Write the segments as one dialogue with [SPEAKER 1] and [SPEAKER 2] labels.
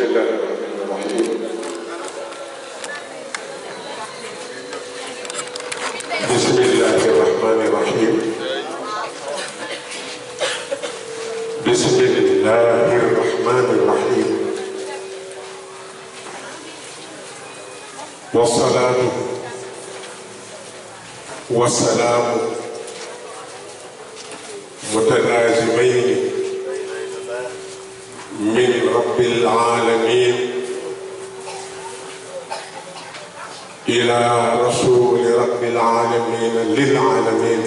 [SPEAKER 1] الله الرحمن الرحيم. بسم الله الرحمن الرحيم. بسم الله الرحمن الرحيم. والصلاة والسلام متلازمين من رب العالمين إلى رسول رب العالمين للعالمين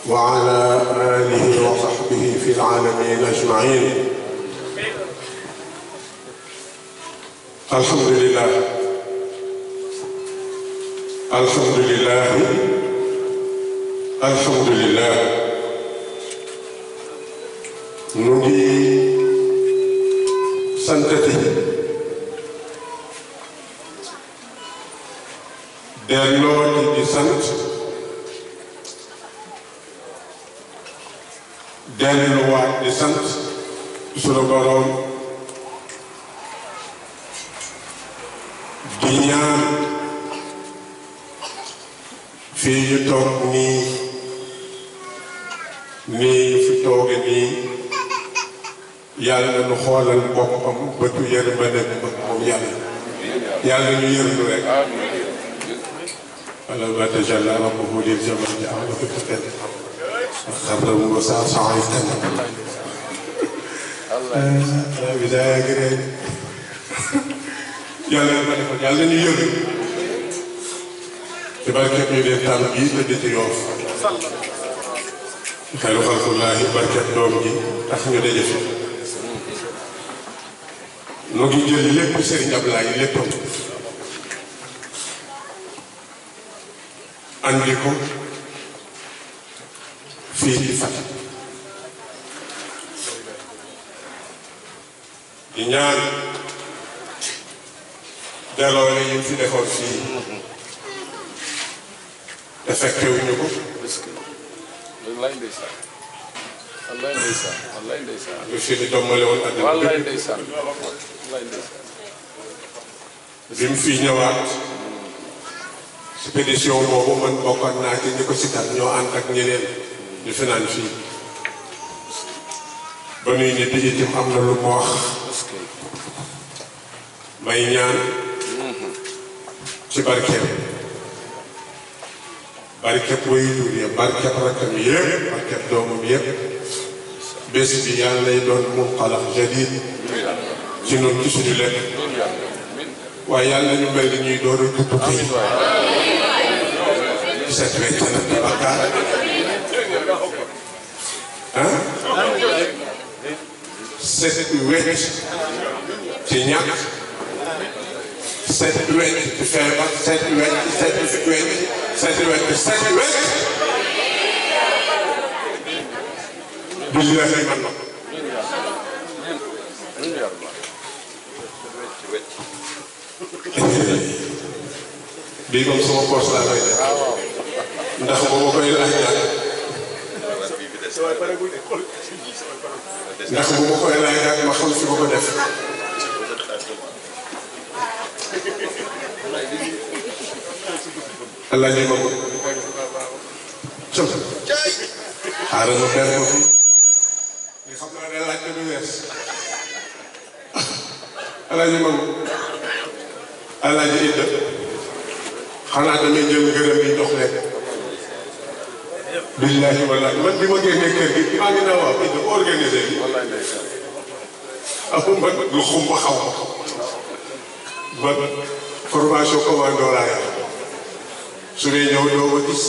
[SPEAKER 1] وعلى آله وصحبه في العالمين أجمعين. الحمد لله الحمد لله الحمد لله. نجي سنتتي دلوتي دي سنت دلوات دي سنت سونو بروم di ñaan fii ñu toog nii ñu fi tooge nii yàlla na nu xoolal boppam bëtu yërmande moom yàlla ñu yërlu rek wala ma tajalla rabbuhu lil jamali ja'alahu dakkan xarrahu wa sa'aytan Allah bidaaya gi rek yàlla na defal yàlla ñu yërlu ci barket ñu dee tànn bii tëdd ci Yoof xelu xalqullaahi barket doom ji tax ñu daje fi nu ngi jël lépp Sëriñ Ablaye léppam andi ko fii ci Fatick di ñaan delloo yi fi defoon fii te fekkewuñu ko
[SPEAKER 2] wallaay ndeysaan wallaay ndeysaan wallaay ndeysaan
[SPEAKER 1] lu fi di dommale woon àddina
[SPEAKER 2] wallaay ndeysaan wallaay ndeysaan
[SPEAKER 1] bi mu fii ñëwaat expédition boobu man bokkoon naa ci ñi ko si kat ñoo ànd ak ñeneen ñu fi naan fii ba nuy nit di itam am na lu mu wax may ñaan ci barkeem barkeb waajur ya barkeb rakkam yëpp barkeb doomam yëpp bés bi yàlla lay doon munqalaq jadid ci noonu ci suñu lekk waaye yàlla ñu mel ni ñuy door a judd tey ci set wecc nag di bakkaar ah set wecc ci ñàkk set wecc ci feebar set wecc billahi man na bii comme sama poche laa koy def ndax booba koy laaj ndax bu ma koy laaj ma xam fi ma ko def Allah ñu ma ko xaaral ma benn ko fi li xam naa ne laaj du wees Allah ñu ma ko Allah ñu idda xanaa damay jël ngërëm yi jox leen billahi wallahi man bi ma génnee kër gi maa ngi naa wax idda organisé bi amu man lu xum ba xaw ma ba formation commando laa yàlla su dee ñëw doo ko gis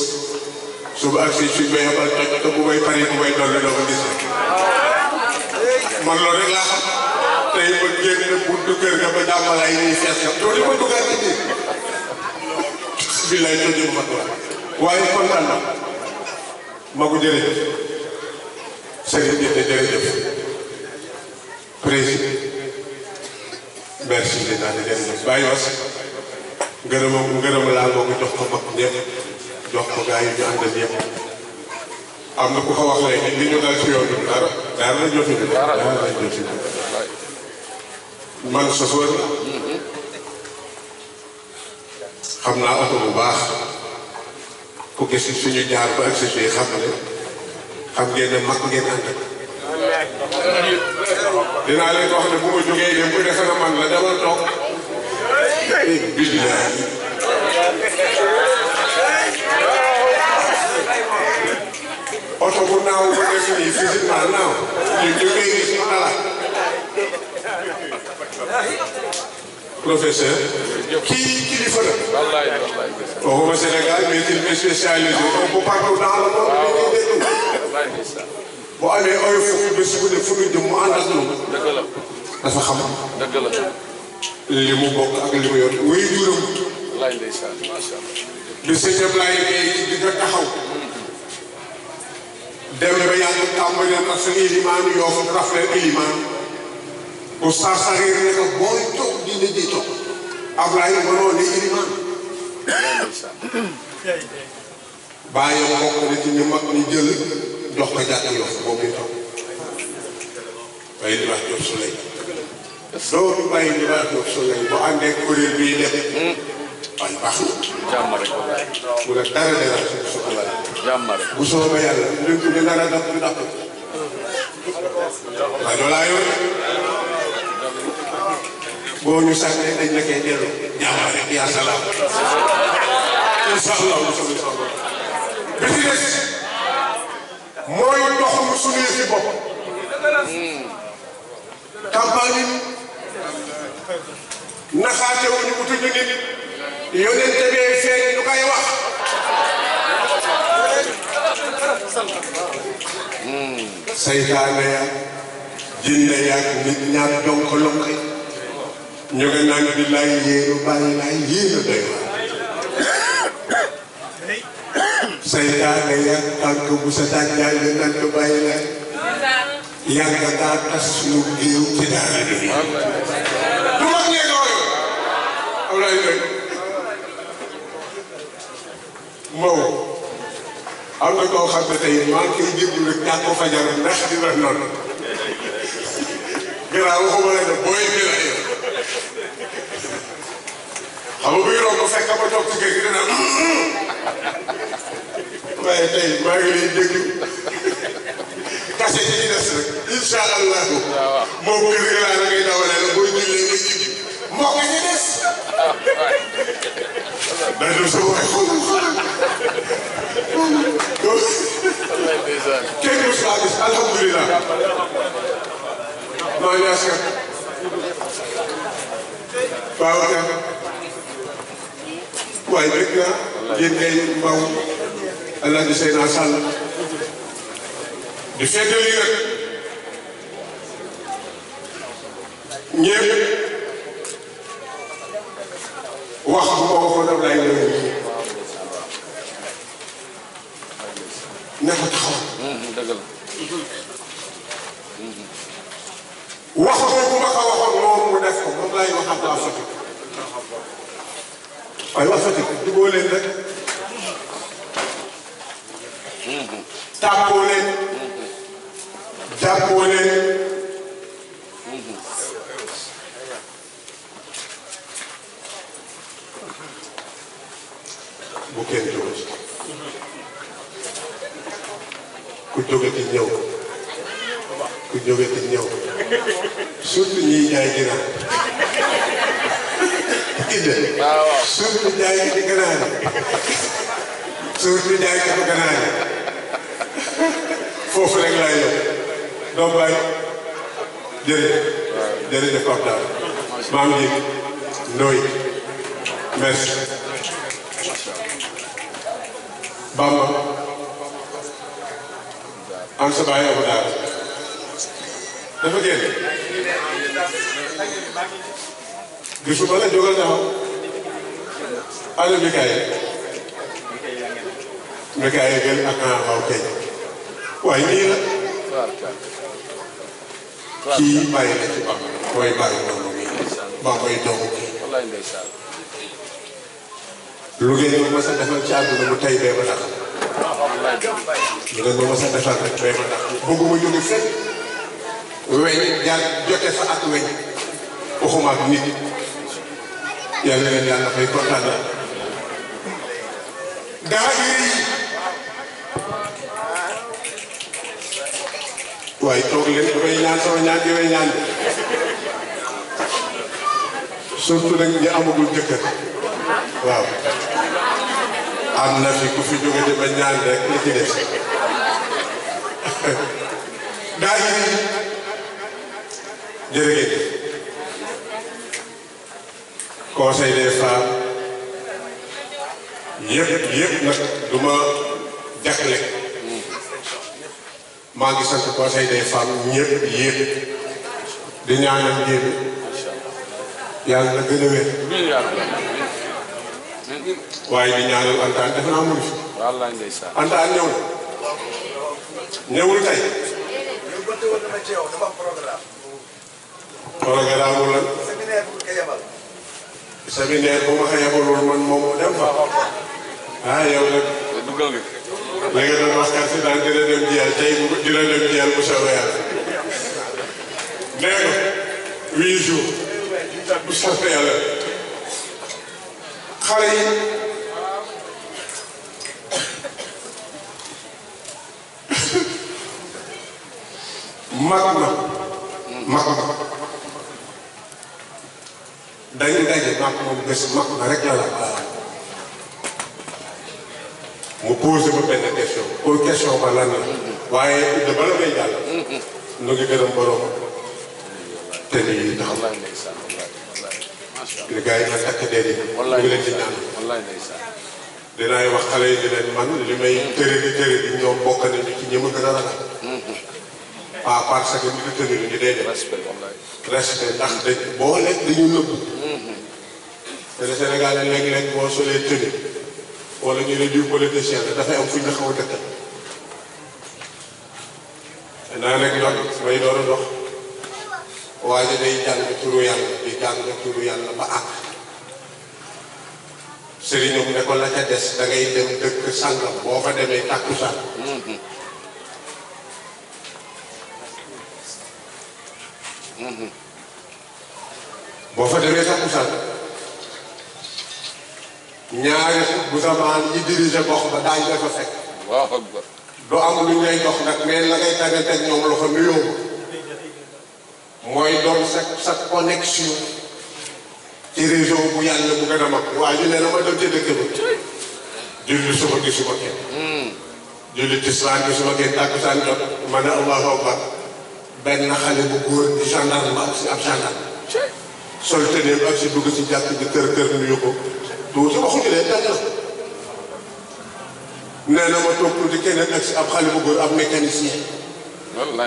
[SPEAKER 1] suba ak si suñ may yabal toj te bu may pare bu may dolli doo ko gis man loolu rek laa xam tey ma génn buntu kër ga ba jàmmalaay ñuy fees ka doo di ma dugaat ci biir billaay toj ma waaye kontaan na ma ko jërëjëf sëriñ bi jërëjëf président merci dinaa di jërëjëf bàyyi was ngërëm laa moo ko jox ko mag ñëpp jox ko gars yi ñu àndal yëpp am na ku ko wax léegi li ñu dal ci yoon bi dara la jotuñu man chauffeur la xam naa oto bu baax ku gis suñu jaar ba agsi fii xam ngeen ne mag ngeen ànd dinaa leen wax ne bu ma jógee dem bu defe na man la demal toog billahi oto bu naaw ba def nii physiquement naaw ñu jógee gis ñu dala professeur kii kilifa la waxuma Sénégal mais il est spécialisé un peu partout dans le monde boo amee oyo fukki bés bu ne fu ñu jëm mu ànd ak ñoom dafa xam li mu bokk ak li mu yor wéy juróom bi sëñ Ablaye Gueye di nga taxaw dem ba yàlla tàmbali ak sa ilimaan yoo fa rafet ilimaan bu sarsariir ne ko booy toog dina di toog Ablaye mënoo ne ilimaan bàyyi bokk na ci ñu mag ñu jël jox ko jàkk yoo fa moom muy toog waaye di wax Diop Souley loolu bàyyi di wax Diop Souley bu àndee kuréel bii def waaye baax na jàmm rek bu la dara dara su ko laaj jàmm rek bu soobee yàlla luñ ko dara daf du dàq waaye loolaa yor boo ñu sànnee dañ la koy delloo jàmm rek yaa salaam incha allah bi ci des mooy doxum suñu si bopp campagne yi naxaate wuñu utuñu nit yonente bee feeñ ñu koy wax saytaane yaa jinne yaa nit ñaar donk lonk ñu nga naan bi laay yéenu bàyyi laay yéena doy waar saytaane yaa tànk bu sa tànjaay nga naan ko bàyyi laay yàgg daa tas suñu géew ci daara bi du mag nee nooyu am lay doy Mbow am na koo xam ne tey maa ngi koy déglu rek ñàkk ko fajar ndax dina noonu gannaaw waxuma la ne booy bi la yow xam nga buy romb fekk ma toog ci kër gi dina waaye tey maa ngi lay déglu kase ci ci des rek incha allah moom kër gi laa la ngay dawalee la booy jullee nga jigi moo ko ci des day dem sa bopp xoolal kenn mos laa gis alhamdulilah maa ngi askan waaw kan waaye dëgg la yéen ngay mbaw Alaaji Seyna Sall di feddali rek ñëpp wax bu ma waxoon am lay ñëw ne ko taxaw dëgg la wax boobu ma ko waxoon moom mu def ko moom lay wax ak waa Fatick waaye waa Fatick jubóo leen rek tàppoo leen jàppoo leen bu kenn jóge ku jógati ñëw ku jógati ñëw surtout ñiy jaay ginaar surtout jaay ci ganaar surtout jaay ci ganaar foofu rek laay yow donc waaye jërëjëf Pape Daal maam ji Ndoye merci Bamba am sa baay Abu Daal dafa génn gisuma la jógal taxaw allo Mikaye gën ak waaw kay waaye nii la kii bàyyi na ci Bamba mooy bàyyi doomu mi Bambay doomu kii lu ngeen ma mës a defal ci àdduna mu tey bee ma tax lu ngeen ma mës a defal rek bee ma tax bëgguma jóge fekk weñ jaar jote fa ak weñ waxuma ak nit yàlla leen yàlla fay kontaan na daayira yi waaye toog leen damay ñaan sama ñaan gi may ñaan surtout nag ñi amagul jëkkër waaw am na fi ku fi jóge di ba ñaan rek li ci des daayira yi jërëjëf conseil des femmes yëpp nag du ma jagle maa ngi sant conseil des femmes ñëpp di ñaanal njéemi yàlla na gën a wér waaye di ñaanal Antaan def naa mu Antaan ñëw na ñëwul tey programme lan séminaire bu ma ko yebaloon man moom dem fa ah yow nag la nga doon wax kat si daan dina dem jiyal tey dina dem jiyal bu soobee yàlla nee na 8 jours bu soobee yàlla xale yi mag na dañuy daje mag moom bés mag na rek la mu posé ma benn question pour question ba lan la waaye de bala may jàll nu ngi gërëm borom te nii taxaw li gars yi nag takk dee ñu ngi leen di ñaan dinaay wax xale yi di leen man li may tëre di ñoom bokk nañu ci ñi ma gën a ragal pas parce que ñu ngi tënk ñu day def respect ndax dañ boo lekk dañu nëbb te le Sénégal léeg-léeg boo solee tënk wala ñu ne diw politicien la dafay am fu ñu xaw a dëkk naa nekk dox may door a dox waaye day jàng turu yàlla di jàng turu yàlla ba àgg sëriñam ne ko la ca des da ngay dem dëkk sàngam boo fa demee takkusaan boo fa demee takkusaan ñaari bu zamaan yi dirigé gox ba daañ la fa fekk du am lu ngay dox nag mais la ngay tàggateeg ñoom loxo nuyoo mooy doon sa connexion ci région bu yàlla bu gën a mag waaye ñu ne na ma dem ci dëkk ba julli suba gisuma kenn julli tisbaan gisuma kenn takkusaan jot ma ne allahu akbar benn xale bu góor di gendarme ak si ab gendarme sol tëneem ak si dugg si jàkk ji kër nuyu ko tuuti waxuñu leen dagg na nee na ma toog tuuti keneen ak si ab xale bu góor ab mécanicien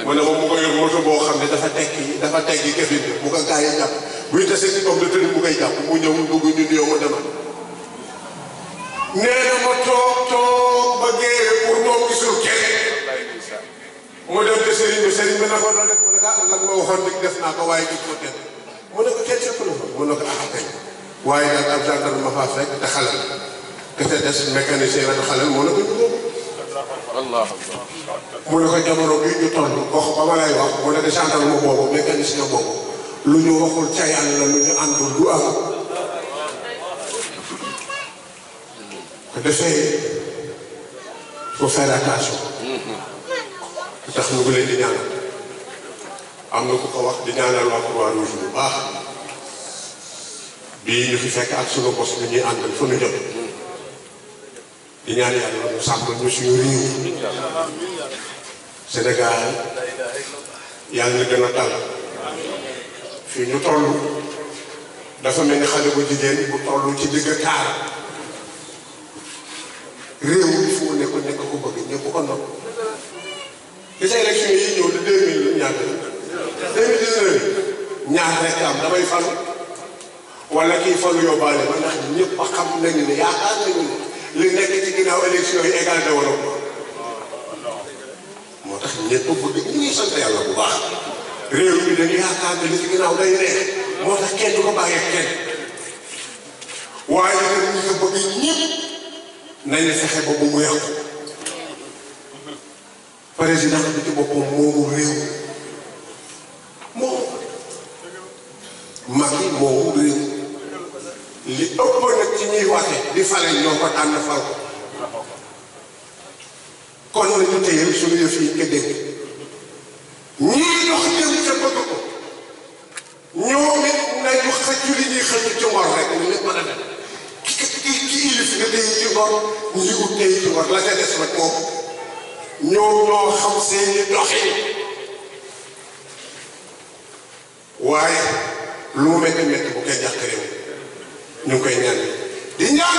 [SPEAKER 1] mu ne ma mu ko yor moto boo xam ne dafa teggi kefin bi bu ko gaa yi jàpp buy tase si comme de tëni bu koy jàpp mu ñëw dugg ñu nuyoo ma demal nee na ma toog ba géere pour moom gisul kenn mu dem te sëriñ bi na ko doon def mu ne ko lan ma waxoon nit def naa ko waaye gis ko kenn mu ne ko kenn fekk na fa mu ne ko kay waaye nag ab gendarme ma faa fekk te xalal te des mécanicien la te xalal mu ne ko ñu mu ne ko jamono bii ñu toll gox ba ma lay wax mu ne ko gendarme boobu mécanicien boobu lu ñu waxul ca yàlla lu ñu àndul du am ko defee faut faire attention tax ñu ngi leen di ñaanal am na ku ko wax di ñaanal waa Croix-Rouge bu baax bii ñu fi fekk ak sunu bos bi ñuy àndal fu ñu jot di ñaan yàlla ñu sàmm ñu suñu réew Sénégal yàlla na gën a dal fii ñu toll dafa mel ni xale bu jigéen bu toll ci digg taar réew mi fu mu nekk ko bëgg ñëpp ko ndox gis élection yi ñëw de 2000 ñaata 2019 ñaar rek am damay falu wala kii falu yóbbaale ba ndax ñëpp a xam nañu ne yaakaar nañu ne li nekk ci ginnaaw élection yi égal développement moo tax ñëpp bëgg ñu ngi sant yàlla bu baax réew mi dañu yaakaar ne li ci ginnaaw day neex moo tax kenn du ko bàyyee kenn waaye nag ñi ko bëgg ñëpp nañu fexe ba bu mu yàqu président bi ci boppam moomu réew Macky moo réew li ëpp nag ci ñuy waxe di fale ñoo ko tànn fal ko kon nañu téyel suñu yëf yi nga dégg ñii dox jëm ca bëgg ko ñoom it nañu xëccu li ñuy xëccu ci ngor rek ni lépp mën a dem ki ilif nga téye ci ngor ñi ut téye ci ngor la ca des nag moom ñoom ñoo xam seeni doxin waaye lu mu métti métti bu koy jàq réew ñu ngi koy ñaan di ñaan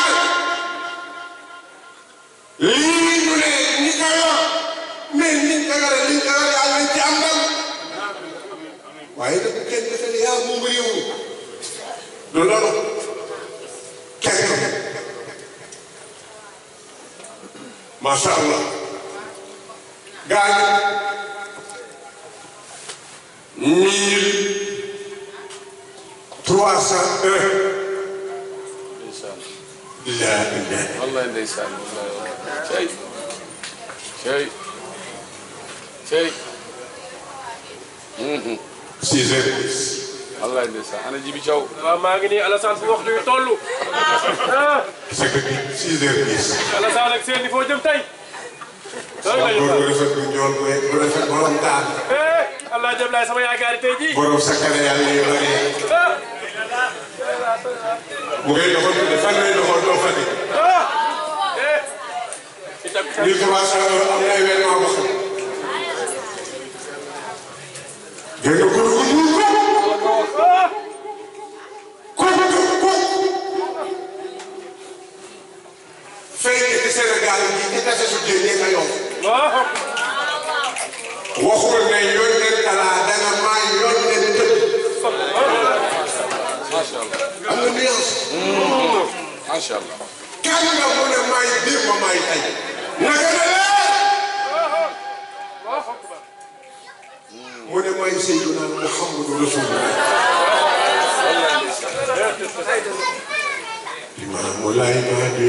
[SPEAKER 1] lii ñu ne ñi ko yor mais liñ ko yore yàlla nañ ci am ndam waaye nag kenn defee yaa moom réew mi du loolu kenn macha allah gaañ 1301
[SPEAKER 2] والله ndeysaan cey cey cey
[SPEAKER 1] 6h10
[SPEAKER 2] wallaay ndeysaan ana Jibi Thiaw
[SPEAKER 3] waaw maa ngi nii Alassane fu waxtu wi toll.
[SPEAKER 1] c'est que 6h10
[SPEAKER 3] Alassane ak seen i foo jëm tey.
[SPEAKER 1] sama góor bu rafet bu ñool bu rafet borom taal
[SPEAKER 3] Allah jëm laay sama yaakaari tey jii.
[SPEAKER 1] borom sakkane yàlla yu bari bu ngay doxal de fan lay doxal doo Fatick 1300 am na événement boo xam génn góor gu ñuul ko feeñee ci Sénégal gi ci tase su génnee nga yow waxul ne yónnee talaa danga maa yónnee tëdd
[SPEAKER 2] macha allah
[SPEAKER 1] am na nuance
[SPEAKER 2] macha allah
[SPEAKER 1] kan nga mu ne maay biir ma maay tey naka la mu ne maay Seydina Muhammadu Rasulullah Imaamu Laay Mahdi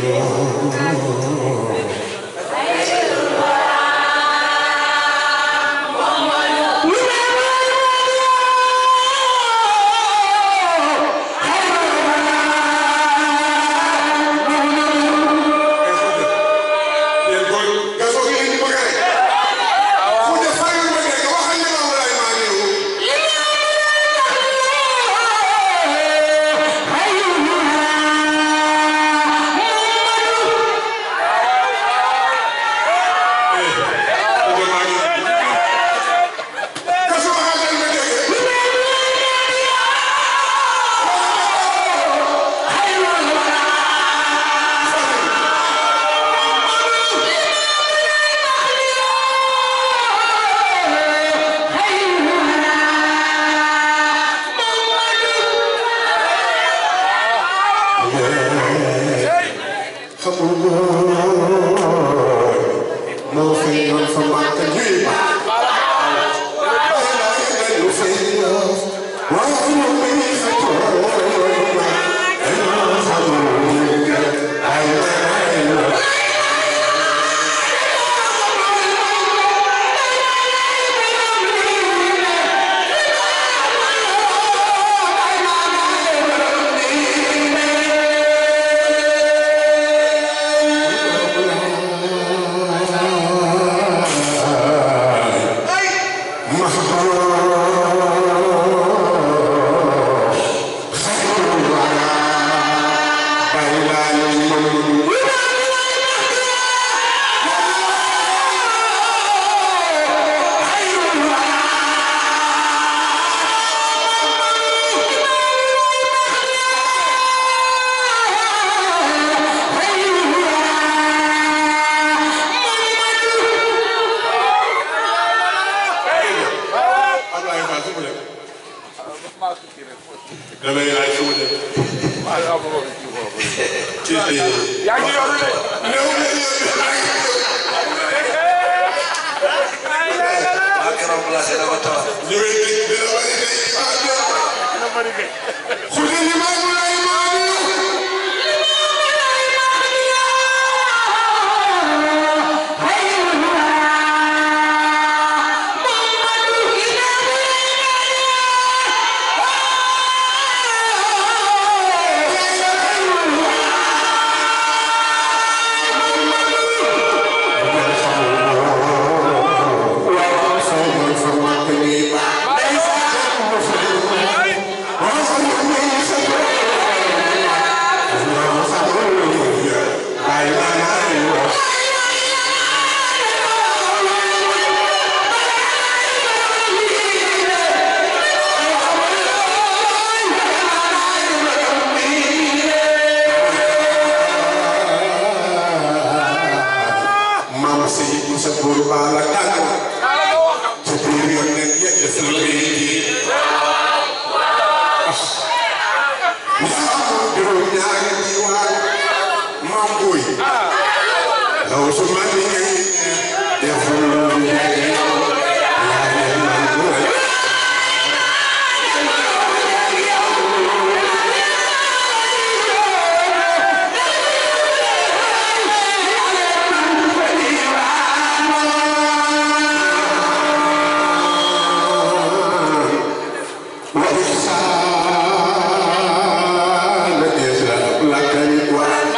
[SPEAKER 1] وإحسان إسلام لك الوعد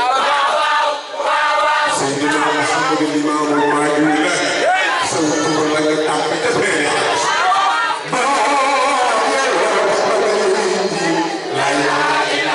[SPEAKER 1] سيدنا محمد الإمام المعجول سوتر لك تعبت بيني لا إله إلا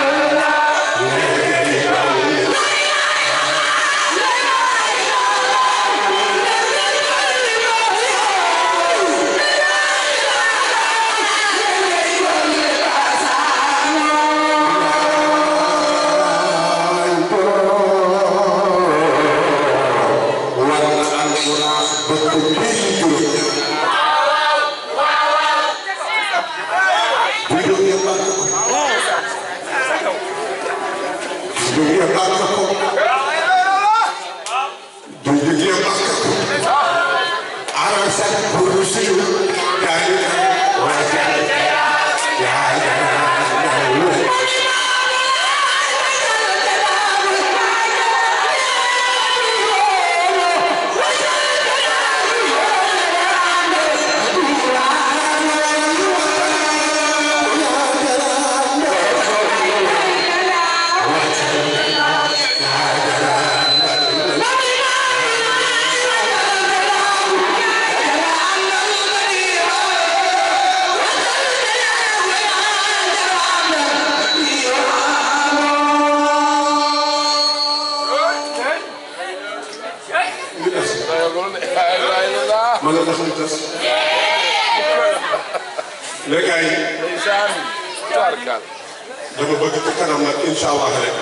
[SPEAKER 1] dama bëgg ci kanam nag incha allah rek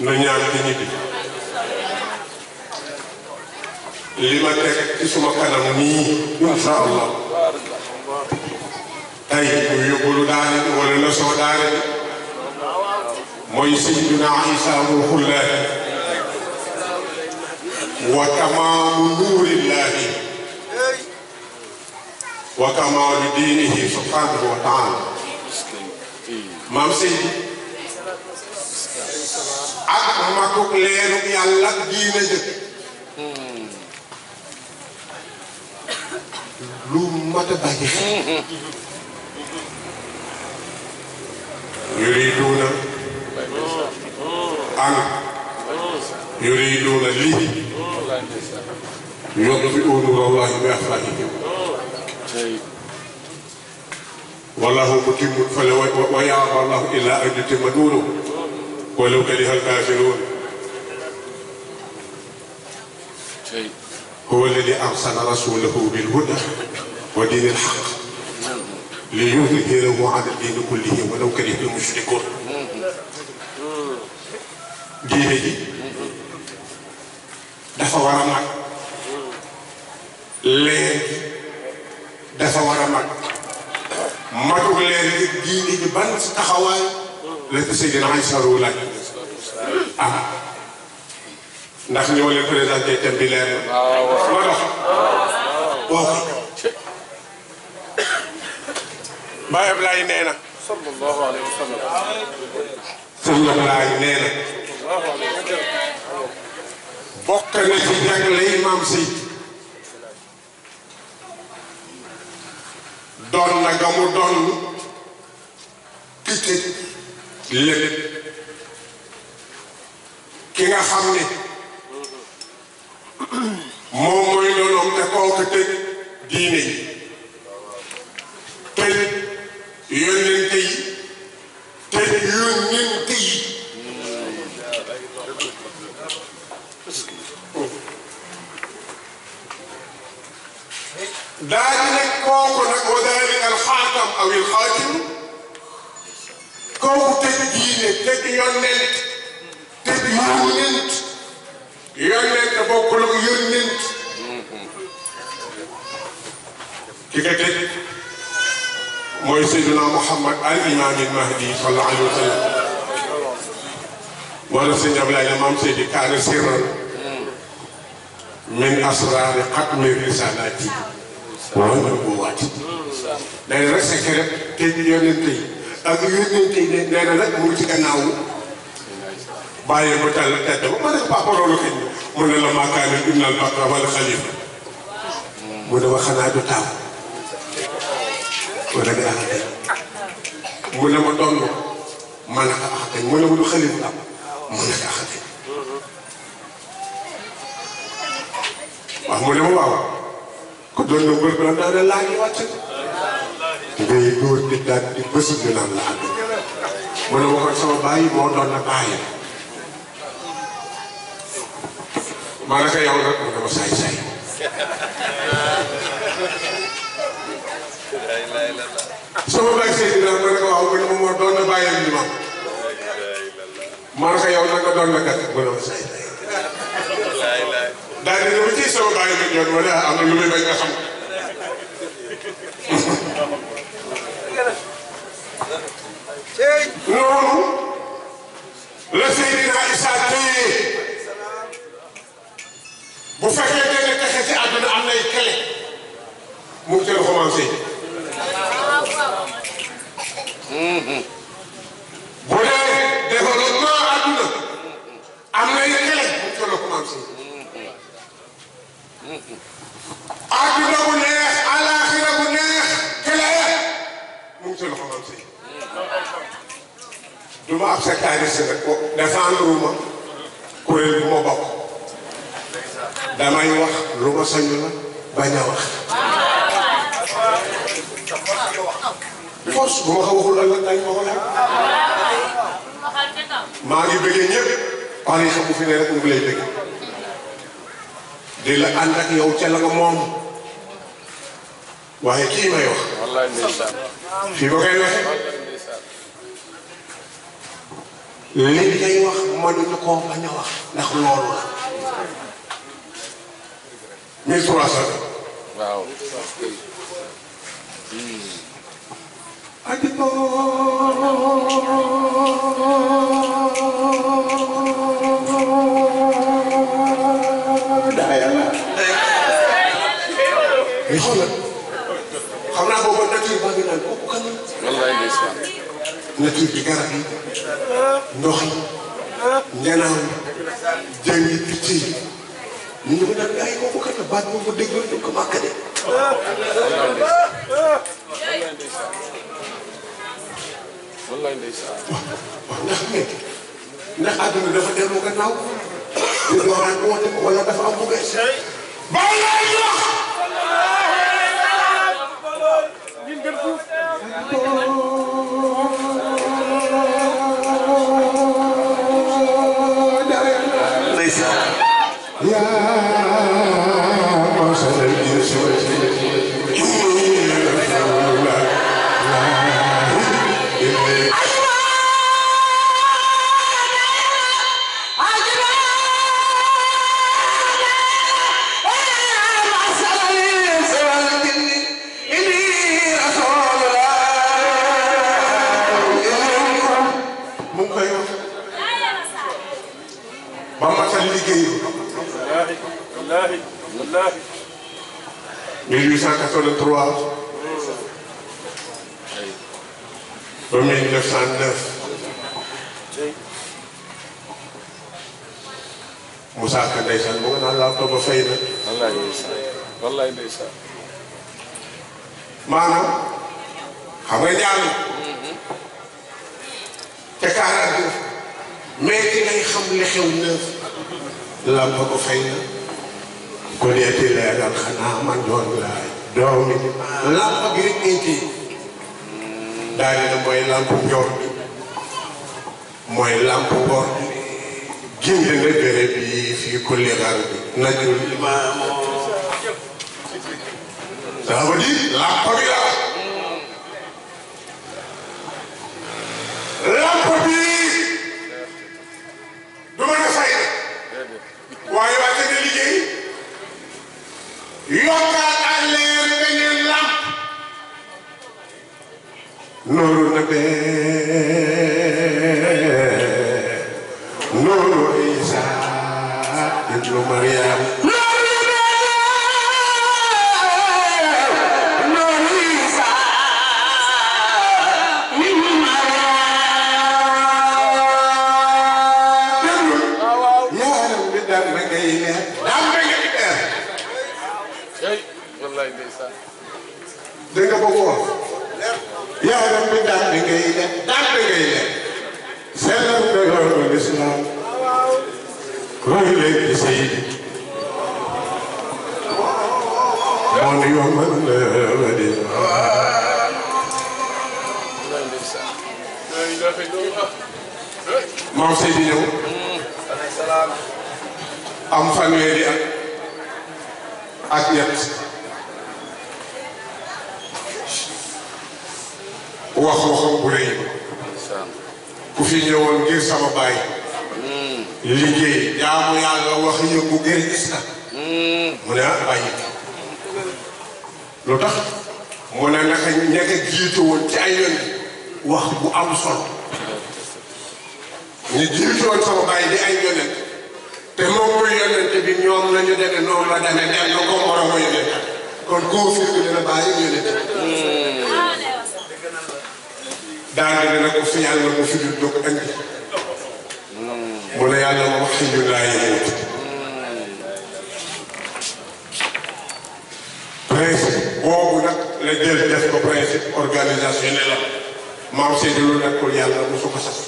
[SPEAKER 1] na ñaan di ñibbi li ma teg ci suma kanam nii incha allah tey mu yóbbulu daara bi wala leçon daara bi mooy Seydina Isa ruuhullahi wa tamaamu nuurillahi wa kamaalu diinihi subhanahu wa taala maam Seydi ak makuk leeru yàlla diine jëkk lu mat a bàyyi yuriduuna an yuriduuna lii yutfi'u nuurallahi bi afwaahihim والله متم ويعبى الله إلا أن يتم نوره ولو كره الكافرون هو الذي أرسل رسوله بالهدى ودين الحق ليظهره على الدين كله ولو كره المشركون دينه dafa war a mag léegi dafa war a mag matuk leer gi diine ji ban taxawaay la ko Seydina Isa Rouhou laaj ah ndax ñoo leen présenté thème bi leer na ma dox ok Baye Ablaye nee na sallallahu alayhi wa sallam sëñ Ablaye nee na bokk na ci jagley maam Seydi doon na ga mu doon picc lépp ki nga xam ne moom mooy doonoom te kooku tëj diine yi tëj yónnente yi tëj yónnente yi daal di nekk kooku nag wa dalika alxaatam aw alxaatim kooku tëj diine tëj yónnent tëj yónnent yónnent bokkul ak yónnent ki nga tëj mooy Seydina Muhammad al imaam al mahdi sallallahu alayhi wa sallam wala sëñ Ablaye ne maam Seydi kaana sirran min asraari xatmi risalaati waaw man boo waati nee na rek secret tey yónnente yi ak yónnente yi nee na nag mu ngi ci gannaaw bàyyi ba tàll tedd ba ma ne papa loolu kañ mu ne la maakaane ibnal bakra wala xalifa mu ne ma xanaa du taaw wala nga axate mu ne ma doon ma ne ko axate mu ne ma du xalifa la mu ne ko axate waaw mu ne ma waaw ko doon na mbër bi la naa ne laa ngi wàcc ngay dóor di daal di bës ñu naan la àgg mu ne ma kon sama bàyyi moo doon na bàyyi maa naka yow nag mu ne ma saay-saay sama bàyyi Seydina ma ne ko waaw mu ne ma moo doon na bàyyi li ma maa naka yow nag nga doon na gat mu ne ma saay-saay daal di ne ma ci sama bàyyi ma ñoon wala am na lu muy bañ nga xam noonu la Seydina Issa téye bu fekkee ne texe ci àdduna am nay kele mu ngi teel commencé bu dee développement àdduna am nay kele mu ngi teel commencé àdduna bu neex àllaaxira bu neex kele mu ngi teel commencé du ma ab sectariste nag ko défendre ma kuréel bu ma bokk damay wax lu ma sañu la bañ a wax force bu ma ko waxul ëllëg dañ ma ko laaj maa ngi bëggee ñëpp pare xam bu fi ne rek mu ngi lay bëgg di la ànd ak yow ca la nga moom waaye kii may wax
[SPEAKER 2] wallaay ndeysaan
[SPEAKER 1] fii ba koy waxee li ngay wax mënuñu koo bañ a wax ndax loolu la 1300
[SPEAKER 2] waaw
[SPEAKER 1] adipo daa yàlla mais xoolal xam naa boobu nature baa ngi naan kooku kan
[SPEAKER 2] wallaay ndeysaan
[SPEAKER 1] nature bi garab yi ndox yi njanaaw yi jën yi picc yi ñu ngi naan gars yi kooku kan la baat boobu déglu dañ ko màkk de
[SPEAKER 2] wallaay ndeysaan
[SPEAKER 1] waaw ndax àdduna dafa dellu gannaaw di dooraan woote wala dafa am bu bees bàyyi laay wax
[SPEAKER 3] ñun gën fuuf wallahi wallahi
[SPEAKER 1] 1883 ba 1909 Moussa Ka ndeysaan mu nga naan laa ko ba fay na
[SPEAKER 2] wallaay ndeysaan wallaay ndeysaan
[SPEAKER 1] maanaam xam nga jàll te kaaraat bi mais ci ngay xam li xew neuf lamp ko fay na ko deeti leeral xanaa man doon laay doomi lamp gi rek ngay kii daal dina mooy lamp njoor bi mooy lamp ngor bi gindi na béré bi fii kulli xar bi najul imaam ça veut dire lamp bi la lamp bi du mën a fay waaye waa te ne liggéey yokkaat ak leer beneen lamp nooru na bee nooru Isa ibnu Maryam dégg nga boobu wax bi daal di ngay def daal di ngay def sellal nga yoonu lislaam roy leen ci Seydi moo ni yombal na wadi maam Seydi ñëw am fanweeri ak ñett wax waxam bu rëy ku fi ñëwoon ngir sama baay liggéey jaamu yàlla wax yëngu ngir gis na mu ne bàyyi lu tax mu ne naka ñekk jiitu woon ci ay yoon wax bu am solo ñu jiitu woon sama baay di ay yonent te moom mooy yonent bi ñoom la ñu demee noonu la demee dem na ko moroom mooy yonent kon koo fi dina bàyyi yonent daal dina ko fi yàlla mu fi dul jóg andi mu ne yàlla ma wax ñu laa yëngu principe boobu nag la jël def ko principe organisationnel la maam Seydi lu nekkul yàlla mosu ko sas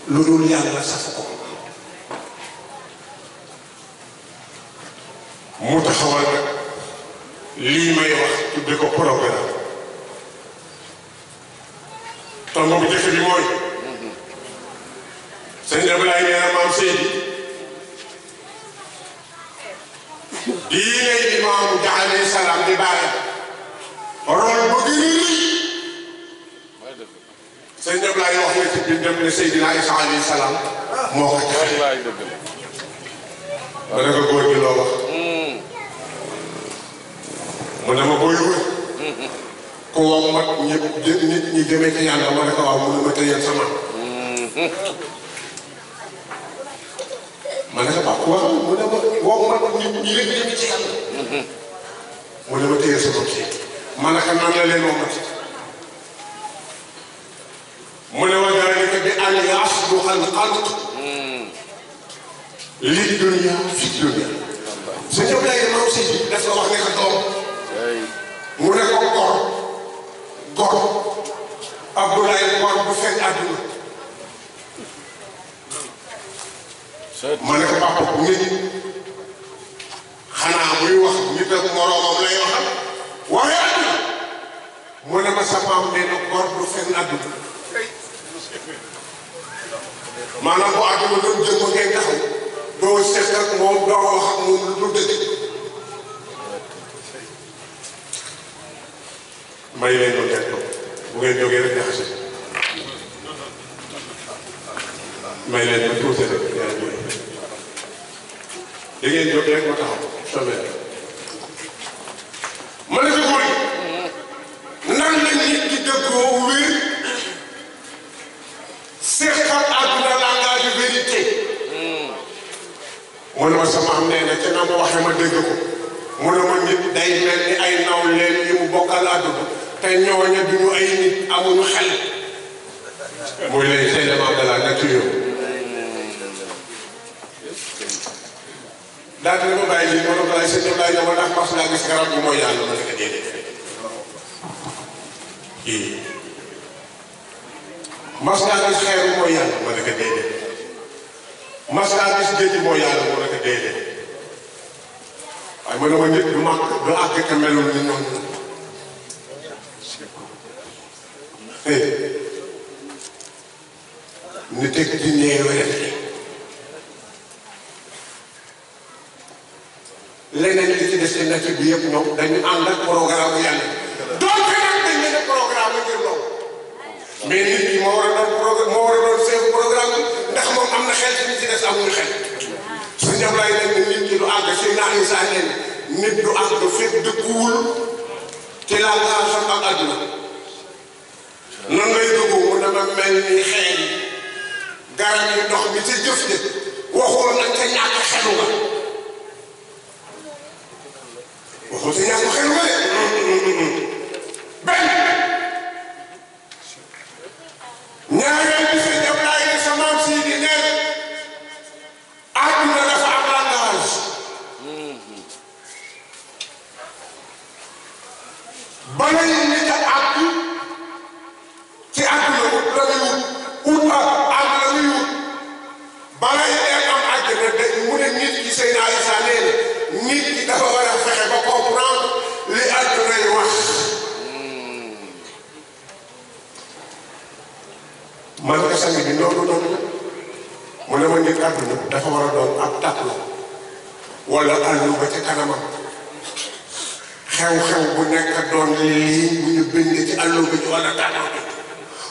[SPEAKER 1] lu dul yàlla sas ko mu taxawal nag lii may wax tudde ko programme tomb bu njëkk bi mooy sëñ Ablaye nee na maam Seydi diine Imaamu Dia alayhi salaam di bàyyam rôle bu gën a rëy sëñ Ablaye wax na ci bindam ne Seydina Isa alayhi salaam moo ko joxe ma ne ko góor gi loo wax mu ne ma booy wër ku wom mat ñëpp nit ñi jëmee ci yàlla ma ne ko waaw mu ne ma tëyal sama ma ne ko baax waaw mu ne ma wom mat nit ñi rek jëmee ci yàlla mu ne ma tëyal sama kii ma ne ko nan la leen womat mu ne wa dalika bi an yasduqa al xalq li dunya fi dunya su ñëw lay maam si dafa wax ne ko doom mu ne ko gor Abdoulaye gor bu feeñ àdduna ma ne ko papa nit xanaa muy wax nit ak moroomam lay waxal waaye àdduna mu ne ma sa maam nee na gor bu feeñ àdduna maanaam bu àdduna doon jëm ba ngay taxaw doo seet ak moom doo wax ak moom lu dëgg may leen ko teg ko bu ngeen jógee rek jaxase may leen ko tuuti rek yaa ngi da ngeen jóg rek ma taxaw soobee ma ne ko góor yi nan la nit di dëggoo wér seqal àdduna langage vérité mu ne ma sama am nee na ca na ma waxee ma dégg ko mu ne ma nit day mel ni ay naw leen yi mu bokkal àdduna te ñooñu duñu ay nit amuñu xel muy les éléments de la nature daal di ma bàyyi lii ma ne ko laay sëñ Ablaye ñëw ndax mas naa gis garab bi mooy yàlla ma ne ko déedéet mas naa gis xeer bi mooy yàlla ma ne ko déedéet mas naa gis géej mooy yàlla ma ne ko déedéet waaye ma ne ma nit du màgg du àgg te melul ni noonu ni teg di ñeewee leneen li ci des ci nature bi yëpp ñoom dañu ànd ak programme yàlla donc nag dañ leen a programme ngir loolu mais nit ñi moo war a doon programme moo war a doon seen programme ndax moom am na xel ci ñi ci des amuñu xel suñu Ablaye nag nit ñi du àgg si naa Isa leen nit du àgg fekk dëkkuwul ci langage am ak àdduna nan lay dugg mu dama mel ni xeer yi garab yi ndox mi ci jëf de waxoon nag ca ñàkk xelu nga waxoon ca ñàkk xelu nga de benn ñaareel bi Sëñ Ablaye ne sa maam sii di neen àdduna dafa am langage bala ñu nit a ko sang bi noonu mu ne ma nit àdduna dafa war a doon ab tableau wala àllu ba ci kanamam xew-xew bu nekk doon lii bu ñu bind ci àllu bi wala tableau bi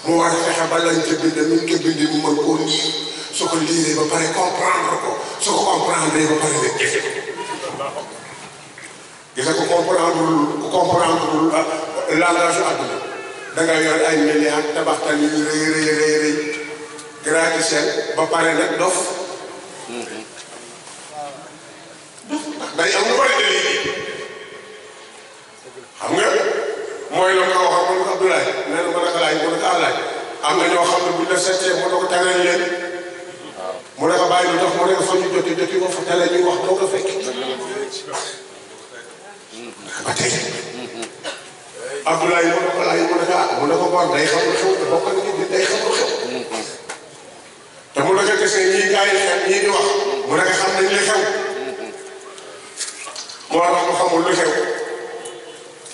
[SPEAKER 1] mu war a fexe ba lañ ca bind nu ñu ko bind mu mën koo lire su ko lire ba pare comprendre ko su ko comprendre ba pare rek jëfe gisa ko comprendre langage àdduna da nga yor ay milliards tabaxtal yu rëy gratis ba pare nag dof day am lu bari de léegi xam nga mooy la nga wax ko Abdoulaye nee na ma naka laaj mu ne ko àllaaj am na ñoo xam ne buñ la seetee mu ne ko tànnal leen mu ne ko bàyyi lu tax mu ne ko fa ñu joti ko fa tele ñuy wax doo ko fekk ba tey Abdoulaye mu ne ko laaj mu ne ko mu ne ko bon day xam lu xew te bokk na ci day xam lu xew te mu ne ko gisee ñii gars yi xew ñii di wax mu ne ko xam nañ li xew moo tax mu xamul lu xew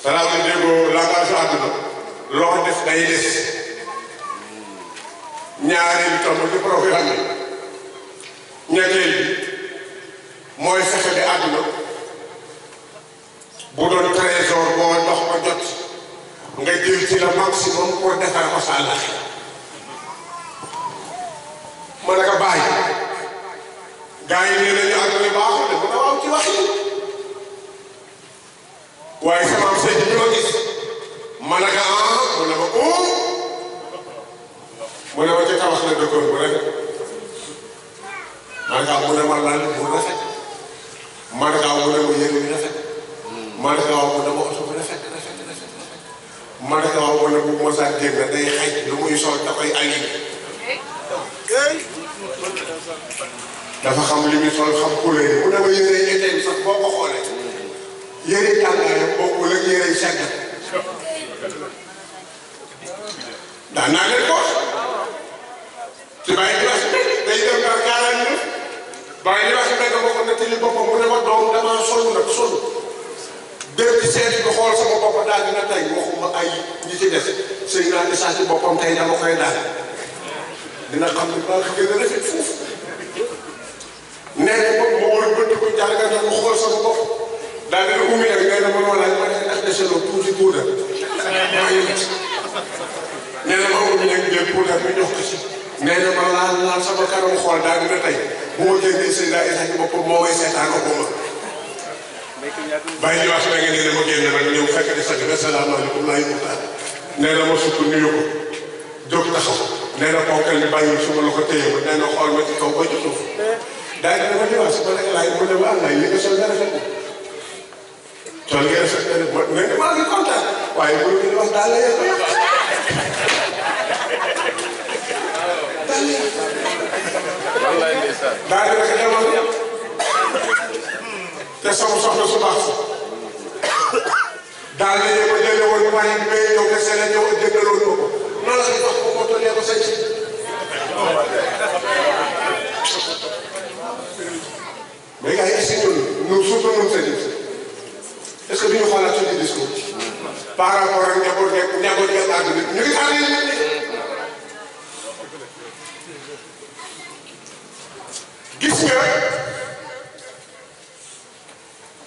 [SPEAKER 1] danaa ko déggoo langage àdduna loo def day des ñaareelu tomb ci programme bi ñetteel bi mooy fexe bi àdduna bu doon trésor boo dox ba jot nga jël ci le maximum pour defar ko sa laaj ma ne ko bàyyi gars yi nee nañu àdduna baaxul de bu nga waaw ci wax yi waaye sama am sëñ bi ma gis ma ne ko mu ne ma mu ne ma ci tabax la dëkkoon bu rafet ma ne ko mu ne ma lal bu rafet ma ne ko mu ne ma yére bi rafet ma ne ko mu ne ma oto bu rafet ma ne ko mu ne bu mosaan génn day xaj lu muy sol da koy ayi dafa xam li muy sol xam couleur yi mu ne ma yére été bi sax boo ko xoolee yére tàngaayam bokkul ak yére sedd daan naa leen ko ci bàyyi di wax day dem par 49 bàyyi di wax benn boo ko nettali boppam mu ne ma doom damaa sonn nag sonn dem ci seeti bi xool sama bopp daal dina tey waxuma ay ñi ci des sëy naa di saa ci boppam tey dama koy daal dina xam ne baax gën a rafet foofu nee na bopp ma war a bëtt ko jaar nga ne ma xool sama bopp daal dina ummi nag nee na ma laaj ma ne ndax deseloo tuuti puudar maa ngi nee na ma ummi nag jël puudar bi jox ko si nee na ma laal sama kanam xool daal dina tey bu ma génnee sëy daa isa ci boppam moo way seetaan ko ma bàyyi di wax na nga nee na ma génn nag ñëw fekk di sag asalaamaaleykum laay muxtaar nee na ma sukk nuyu ko jóg taxaw nee na ponkal ni bàyyi suma la ko téye ma nee na xool ma ci kaw ba ci suuf daal dina ma di wax si ma nekk laay mu ne ma àllaay li nga sol nga rafet tool ngeen rafet nga def ma ne maa ngi kontaan waaye bu ñu wax daal la yëpp
[SPEAKER 2] wallaay ndeysaan
[SPEAKER 1] daal dina ko demal te sama soxna su baax si daal di ma jële woon waaye bi may ñëw te seen ñëw jëndaloon ma ko noonu la di wax ko moo tollee ko sañ si mais gars yi est-ce que ñun surtout ñun seen est-ce que duñu xoolaat suñu discours par rapport ak njaboot geeg àdduna ñu ngi xaar yéen gis nga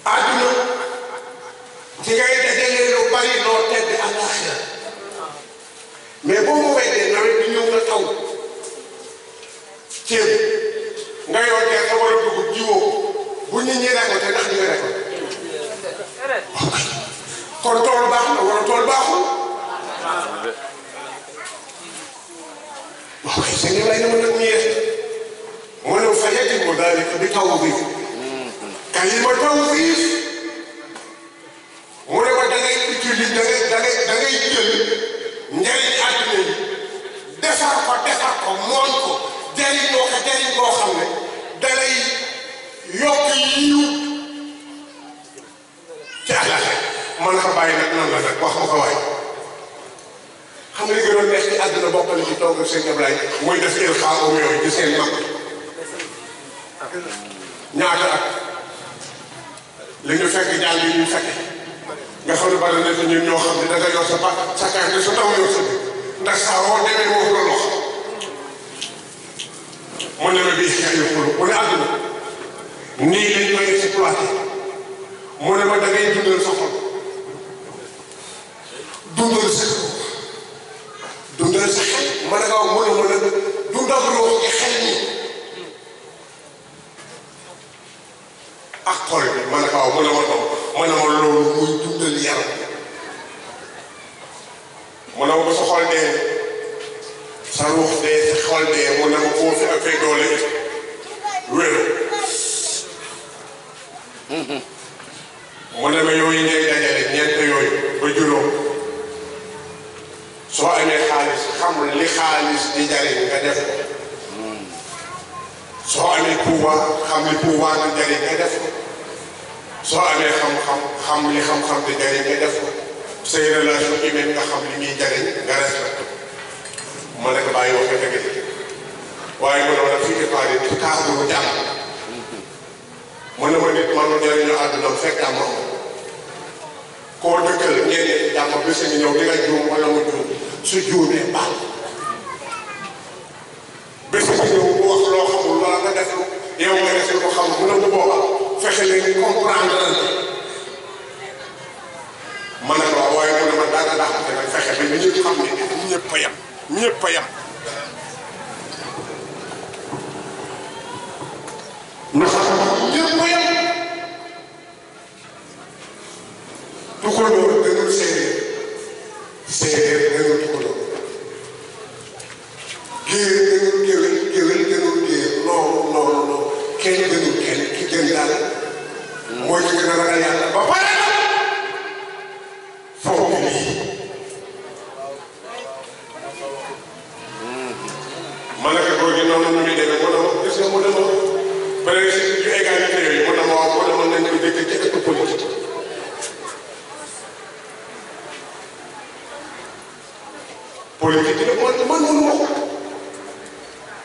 [SPEAKER 1] àdduna ci ngay dajalee lu bari loo tedd àllaaxira mais boo mu weddee nawet bi ñëw na taw ceeb nga yor gerte wala dugub jiwoo bu nit ñi récolté ndax ñu ngi récolté kon tool baax na wala tool baaxul waaw kay sëñ lay dama nag ñeex moo ne fa yegg mu daal di taw bi kalima taw fii mu ne ko da ngay utiliser da ngay jël njëriñ àdduna yi defar ko mooñ ko jëriñoo koo xam ne da lay yokk yiw ci àllaaxira mën na ko bàyyi nag noonu la nag wax ma ko waay xam nga li gënoon neex ci àdduna bokk na ci toog ak sëñ Ablaye muy def ilxaa au yooyu ci seen mag ñaata at li ñu fekk jàng yi ñu fekke nga xam ne bari na fi ñun ñoo xam ne da nga yor sa carte sa taw yor sa ndax saa woo demee woo la loxo mu ne ma bii xeex yu xulu mu ne àdduna nii lañ koy exploité mu ne ma da ngay dundal sa xol dundal sa dundal sa xel ma ne ko mu ne ma nag dundal loo ci xel mi ak xol bi ma ne ko mu ne ma doom mu ne ma loolu muy dundal yaram mu ne ma ba sa xol dee sa ruux dee sa xol dee mu ne ma boo fi ëppee doole wéru mu ne ma yooyu ngay dajale ñeent yooyu ba juróom soo amee xaalis xam li xaalis di jariñ nga def ko soo amee pouvoir xam li pouvoir di jariñ nga def ko soo amee xam-xam xam li xam-xam di jariñ nga def ko say relation humaine nga xam li muy jariñ nga respecté ma ne ko bàyyi wax nga dëgg waaye mu ne ma fii départ yi cadre bu jàmm mu ne ma nit mënul jariñu àdduna fekk am koo dëkkal ngeen jàmm bés ngi ñëw di nga juum wala mu juum su juumee baal bés ngi ñëw mu wax loo xamul wala nga def yow nga def ko xam mu ne bu boobaa fexe leen comprendre ma ne ko waaye mu ne ma dara daxate nag fexe ba ñëpp xam ne ñëpp a yem ñëpp a yem ñu xam ñëpp a yem tukulóor gënul séeréer séeréer gënul tukulóor géer gënul géwél géwél gënul géer non non non kenn gënul kenn ki gën daal mooy ki gën a ragal yàlla ba pare foofu lii ma ne ko góor gi noonu nu muy demee mu ne ma gis nga mu ne ma principe yu égalité yooyu mu ne ma waaw mu ne ma nañ ko dégg ci ëpp politique politique bi man mënu ma ko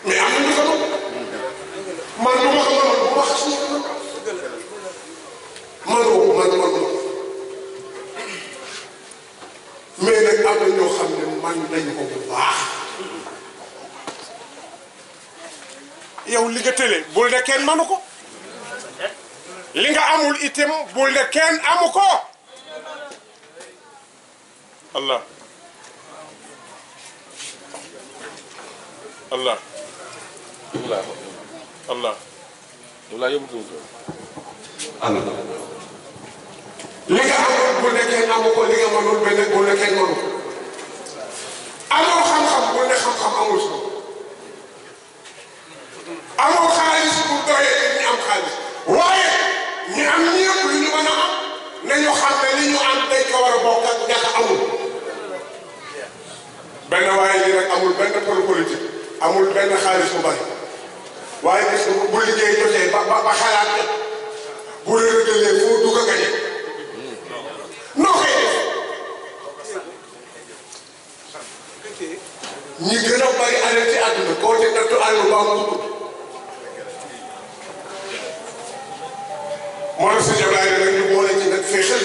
[SPEAKER 1] mais am na ñu ko man lu ma ko mënoon bu ma xas ñu ko mënoo ko man mais nag am na ñoo xam ne man nañ ko bu baax yow li nga tële bul ne kenn mënu ko li nga amul itam bul ne kenn amu ko Allah Allah Allah
[SPEAKER 2] Allah yóbbu
[SPEAKER 1] Allah li nga amul bul ne kenn amu ko li nga mënul benn bul ne kenn mënu ko amoo xam-xam bul ne xam-xam amul solo amoo xaalis bu doyee ñu am xaalis waaye ñu am ñëpp lu ñu mën a am nañu xam ne li ñu am dañ ko war a bokk ak ñax amul benn waaye lii rek amul benn politique amul benn xaalis bu bari waaye gis nga bu liggéey jotee ba xalaat bu rëddalee foo dugg a gañe noo koy def ñi gën a bari alal ci àdduna koo ci nattu àll ba mu moo tax si jablaay nag ñu boole ci nag féexal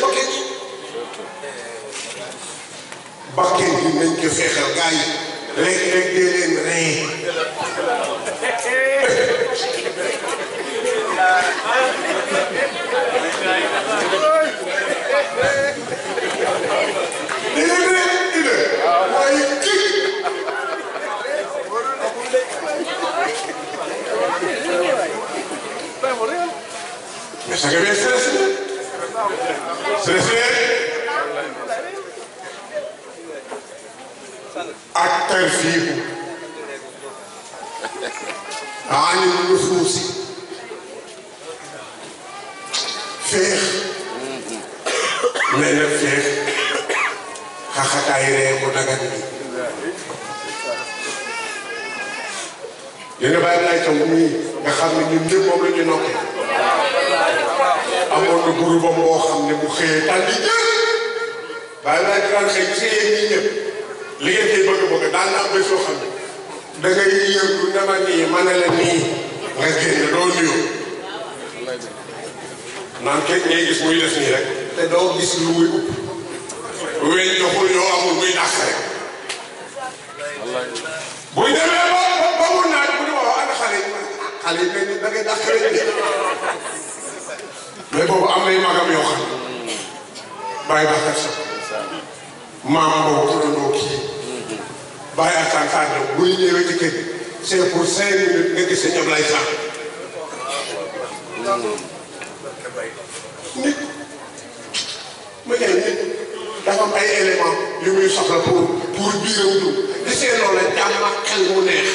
[SPEAKER 1] bakkan bi nañ ko féexal gars yi léeg-léeg dee leen ree mais ça nga bien stressé ak tarfiihu ani nufuusi féex mais nag féex xaxataay ree mu dagan bi dina bàyyi laay taw muy nga xam ne ñun ñëpp moom la ñu nokkee amoon na groupe am boo xam ne bu xëyee tànn di jël bàyyi laay daan xëy gis nga yéen ñii ñëpp li ngeen koy bëgg daan na am bés yoo xam ne da ngay yëngu dama nii ma ne la nii nga génn doo nuyoo naan képp ngay gis muy def nii rek te doo gis lu muy upp weñ doxul yoo amul muy dàq rek buy demee ba mu naaj bu ñu wax ana xale yi Baye Bakar sax maam boobu turandoo kii Baye Assane Sadio bu ñu ñëwee ci kër c'est pour 5 minutes nga gis ñoom lay sax nit ma ne nit dafa am ay éléments yu muy soxla pour biiram du gisee loolu la jàmm ak xel mu neex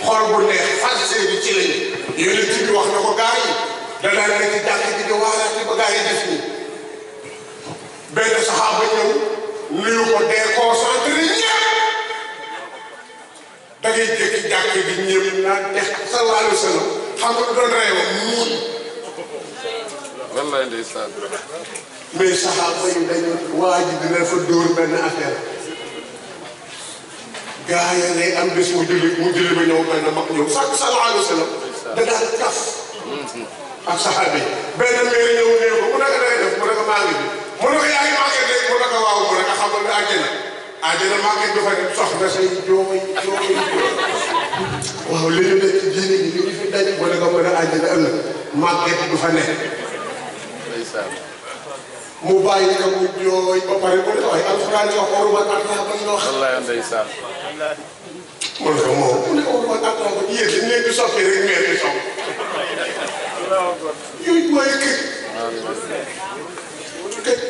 [SPEAKER 1] xol bu neex farcé bi ci lañu yonent bi wax na ko gars yi da daan nekk ci jàkk ji di waaraate ba gars yi def nii benn saxaaba ñëw nuyu ko déconcentré ñëpp da ngay jékki jàkk bi ñëpp naan dex sallallahu alayhi wa sallam xam nga doon reewam muun
[SPEAKER 2] wallaay ndeysaan
[SPEAKER 1] mais saxaaba yi dañu waa ji dina fa dóor benn affaire gaa yi lay am bés mu julli ba ñëw benn mag ñëw sallallahu alayhi wa sallam da daan kaf ak saxaaba yi benn mbir ñëw néew ko mu naka day def mu naka maa ngi bi mu naka yaa ngi màgget rek mu naka waaw mu naka xamal ne àjjana màgget bi fa dem soxna say jooy waaw li ñu nekk ci diine gi li ñu fi daj mu naka mën a àjjana ëllëg màgget du fa nekk mu bàyyi ko mu jooy ba pare mu ne ko ay alxuraan wax waruma atlaaba ñu wax
[SPEAKER 2] wallaay ndeysaan
[SPEAKER 1] mu ne ko moom mu ne ko waruma atlaaba yéen dañ leen di soppi rek meer di sopp yooyu mooy kër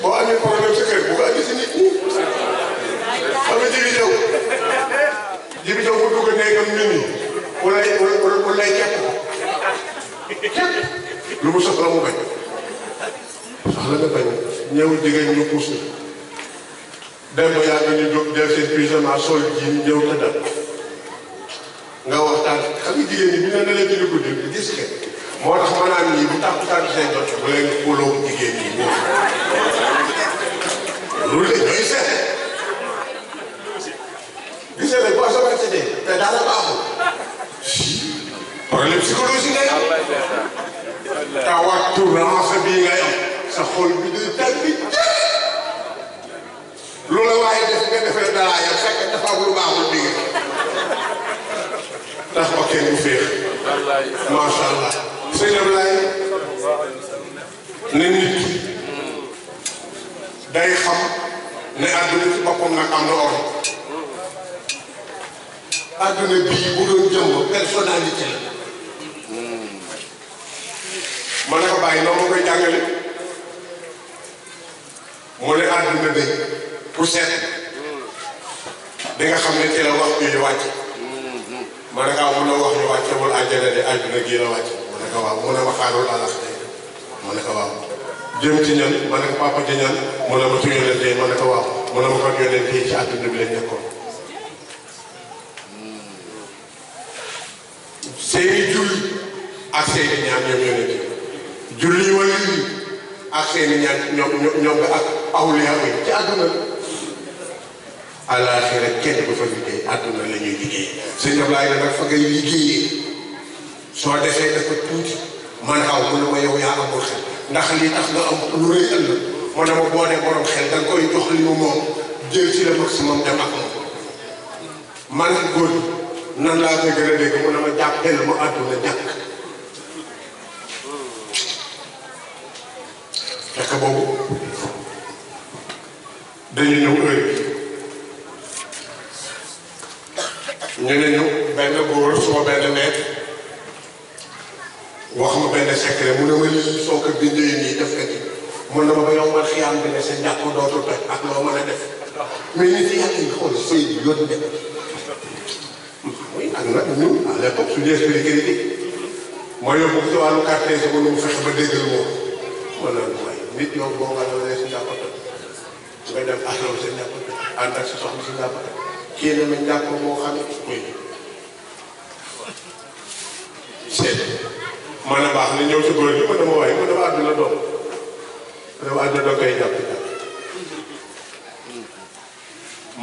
[SPEAKER 1] boo amee problème sa kër bu ko andi si nit ñi xam nga Jibi Jaw mu dugg néegam nit ñi wala lay képp lu mu soxla mu bañ soxla nga bañ ñëw jigéen ñu puus dem ba yàgg ñu jóg def seen pyjama sol ji ñëw tëddal nga waxtaan xam nga jigéen ñi bi ñu ne leen guddi gis nga moo tax ma naan ñii bu tàkkusaan seen jot bu leen xuloo jigéen ñi loolu la ñooy seete gisee nag boo soobee seetee te dara baaxul problème psychologie ngay am tawattu rancé bii ngay am sa xol bi day tàgg bi loolu la waaye def nga defee dara yow fekk dafa am lu baaxul bi ndax ba kenn bu féex macha allah sëñ Ablaye ne nit ki day xam ne àdduna ci boppam nag am na ordre àdduna bii bu doon jëmb personnalité la ma ne ko bàyyi noonu ma koy jàngale mu ne àdduna day pour seet di nga xam ne ci la wax bii di wàcc ma ne ko waaw mun na wax ñu wàccewul àjjana de àdduna gii la wàcc ma ne ko waaw mu ne ma xaarul àllax de ma ne ko waaw jëm ci ñan ma ne ko papa ci ñan mu ne ma ci yonente ma ne ko waaw mu ne ma kon yonente ci àdduna bi lañ nekkoon seeni julli ak seeni ñaan ñoom yonente julli wala yi ak seeni ñaan ñoom nga ak awliya yi ci àdduna àllaaxira kenn du fa liggéey àdduna la ñuy liggéey sëñ Ablaye nag fa ngay liggéeyee soo defee dafa tuuti man aw mu ne ma yow yaa amul xel ndax li tax nga am lu rëy ëllëg mu ne ma boo dee borom xel da nga koy jox li mu moom jël ci le maximum dem ak moom man góor nan laa koy gën a dégg mu ne ma jàppeel ma àdduna ñàkk fekk boobu dañu ñëw heure bi ñu ne ñu benn góor suma benn nekk wax ma benn secret mu ne ma lii soo ko bindee nii def nga ci mun na ma ba yow man xiyaam bi ne sa njàpp dootul toj ak loo mën a def mais nit yi yàlla yi xool sëy bi yoon de oui ak nag ñun à l'époque suñu esprit critique mooy yóbbu ko ci wàllu quartier si mënu mu fexe ba déggal moom ma naan mooy nit yow boo nga la sa njàpp toj nga dem ak yow sa njàpp toj ànd ak sa soxna sa njàpp toj kii ne ma njàpp moo xam ne seet man a baax na ñëw si góor gi ma dama waaye ma dama àdduna doom ma dama àdduna doom koy jàpp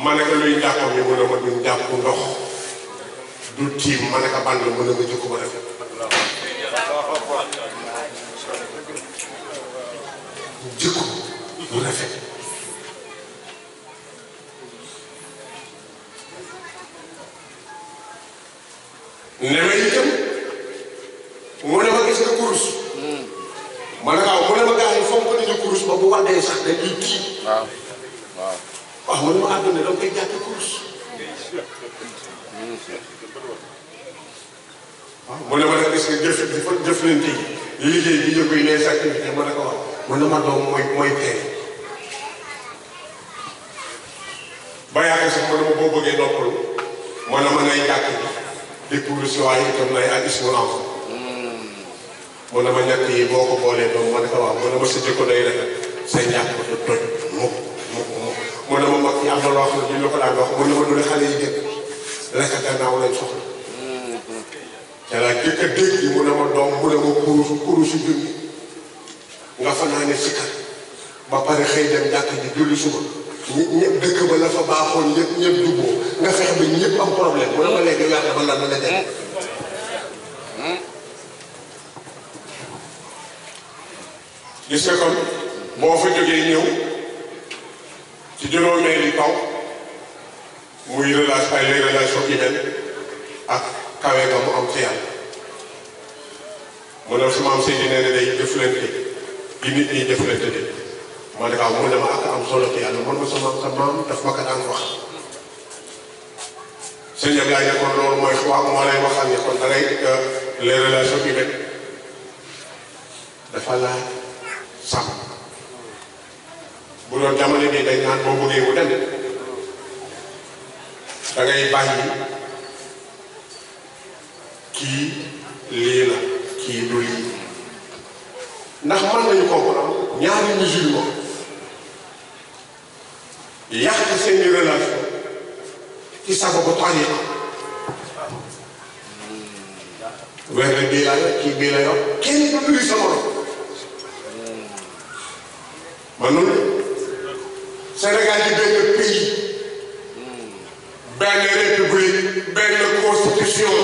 [SPEAKER 1] ma ne ko luy njàppam yi mu ne ma du njàpp ndox du tiim ma ne ko band mu ne ma jikko ba rafet jikko bu rafet ne ma itam mu ne ma gis nga kurus ma ne ko mu ne ma gars yi fonk nañu kurus kurus ba bu waddee sax dañuy kii.
[SPEAKER 2] waaw waaw.
[SPEAKER 1] waaw man ma àdduna da nga koy jàppe kurus. waaw mu ne ma nag gis nga jëflante yi liggéey bi ñu koy les activités ma ne ko wax mu ne ma doom mooy tey ba yaakaar sax mu ne ma boo bëggee noppalu mu ne ma ngay jàkk di pour si waaye itam nay ak ismu enfant mu ne ma ñett yi boo ko boolee doom ma ne ko wax mu ne ma sa jikko day rafet sa njàpp du toj mu ne ma mag ñi am na loo xam ne ñu la ko daan wax mu ne ma du xale yi gën lekk gannaaw lañ soxla te la jëkk a dégg yi mu ne ma doom mu ne ma kurusu junni nga fanaane sikkat ba pare xëy dem jàkk ji julli suba ñëpp dëkk ba la fa baaxoon ñëpp juboo nga fexe ba ñëpp am problème mu ne ma léegi weer ba lan la def gis nga kon boo fa jógee ñëw ci juróomeeli kaw muy relation ay les relations humaines ak kawe nga mu am ci yàlla mu ne su ma am Seydi nee na day jëflante yi nit ñi jëflante de ma ne mu ne ma ak am solo ci yàlla man ma sa maam daf ma ko daan wax sëñ Ablaye ne kon loolu mooy wax moo lay waxal ne kon da ngay les relations humaines dafa laaj sàmm bu doon jamono bii dañ naan boo bëggee mu dem da ngay bàyyi kii lii la kii du lii ndax mën nañu comprendre ñaari musulman yàq seeni relation ci sababu tariqa weer bii la yor kii bii la yor kenn du nuyu sa morom man noonu Sénégal yi benn pays benn république benn constitution